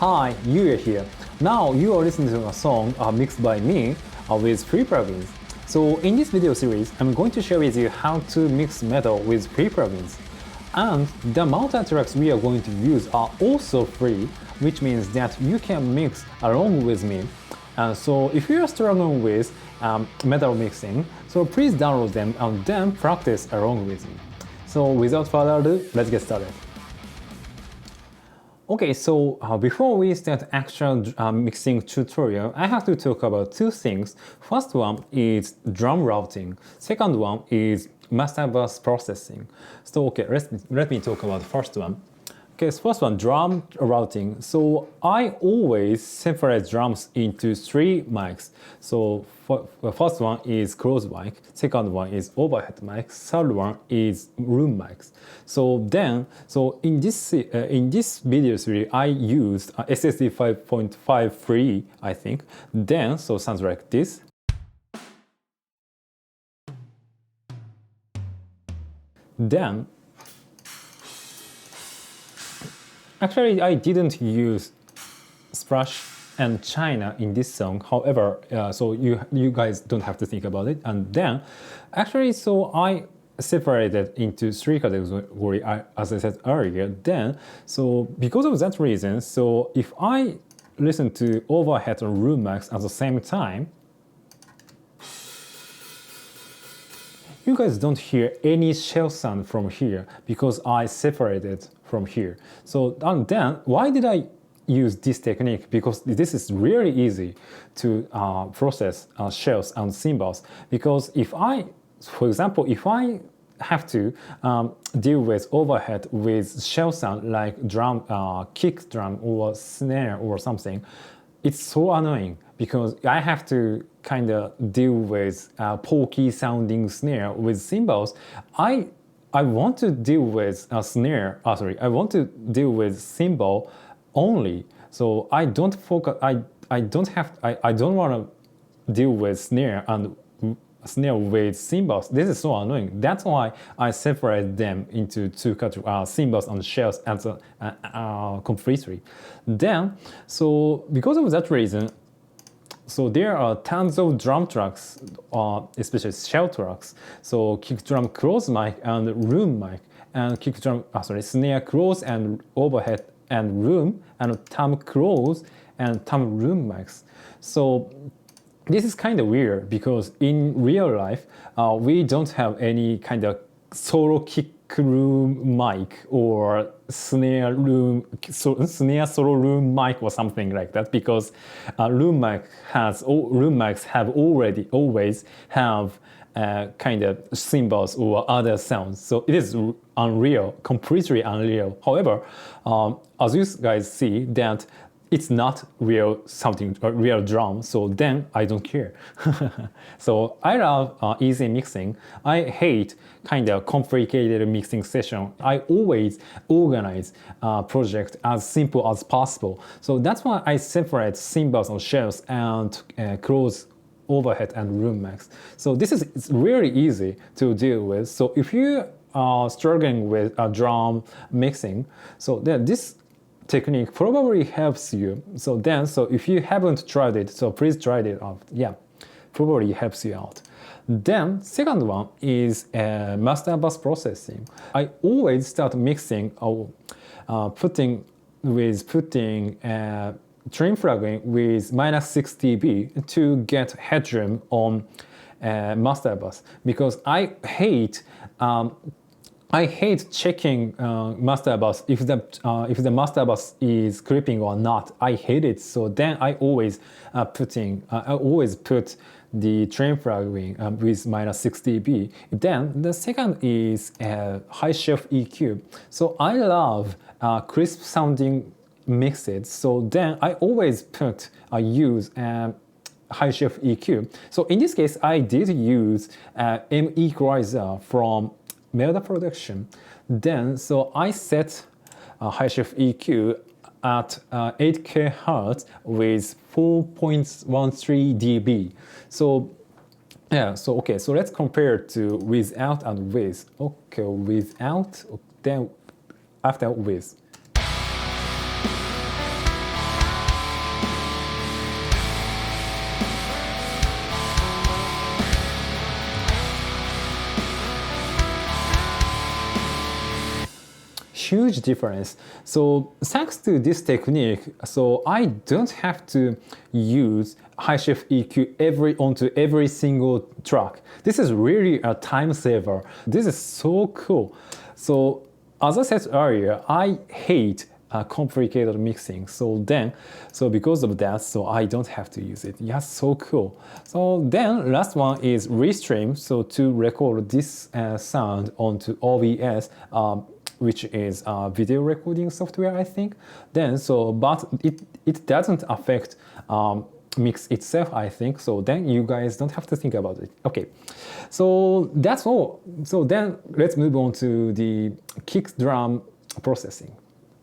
Hi, Yuya here. Now you are listening to a song mixed by me with free plugins. So in this video series, I'm going to share with you how to mix metal with free plugins. And the multi-tracks we are going to use are also free, which means that you can mix along with me. So if you are struggling with metal mixing, so please download them and then practice along with me. So without further ado, let's get started. Okay, so before we start actual mixing tutorial, I have to talk about two things. First one is drum routing. Second one is master bus processing. So okay, let me talk about the first one. Okay, so first one, drum routing. So I always separate drums into three mics. So the first one is close mic, second one is overhead mic, third one is room mics. So in this video series, I used SSD 5.5 free, I think. Then so sounds like this. Then actually, I didn't use Splash and China in this song. However, so you guys don't have to think about it. And then, actually, so I separated into three categories, as I said earlier. Then, so because of that reason, so if I listen to overhead and room mics at the same time, you guys don't hear any shell sound from here because I separated from here. So and then why did I use this technique? Because this is really easy to process shells and cymbals. Because if I, for example, if I have to deal with overhead with shell sound like drum, kick drum or snare or something, it's so annoying because I have to kind of deal with pokey sounding snare with cymbals. I want to deal with a snare. I want to deal with cymbal only. So I don't focus. I don't want to deal with snare and snare with cymbals. This is so annoying. That's why I separate them into two categories, cymbals and shells as completely. Then, so because of that reason, so there are tons of drum tracks, especially shell tracks. So kick drum close mic and room mic, and kick drum, snare close and overhead and room, and tom close and tom room mics. So this is kind of weird because in real life, we don't have any kind of solo kick room mic or snare solo room mic or something like that, because room mics have always have kind of cymbals or other sounds. So it is unreal, completely unreal. However, as you guys see that it's not real drum, so then I don't care. So I love easy mixing. I hate kind of complicated mixing session. I always organize project as simple as possible. So that's why I separate cymbals and shells and close overhead and room mics. So it's really easy to deal with. So if you are struggling with a drum mixing, so then this technique probably helps you. So if you haven't tried it, so please try it out. Yeah, probably helps you out. Then second one is master bus processing. I always start mixing putting trim plugin with -6 dB to get headroom on master bus, because I hate checking master bus if the master bus is clipping or not. I hate it. So then I always put the trim plugin with -6 dB. Then the second is high shelf EQ. So I love crisp sounding mixes. So then I always use high shelf EQ. So in this case, I did use M Equalizer from Melda Production. Then so I set high shelf EQ at 8 kHz with 4.13 dB. So yeah, so okay, so let's compare to without and with. Okay, without, then after with. huge difference. So thanks to this technique, so I don't have to use HiChef EQ onto every single track. This is really a time saver. This is so cool. So as I said earlier, I hate complicated mixing. So because of that, so I don't have to use it. Yeah, so cool. So then last one is Restream. So to record this sound onto OBS, which is video recording software, I think. But it doesn't affect mix itself, I think. So then you guys don't have to think about it. Okay, so that's all. So then let's move on to the kick drum processing.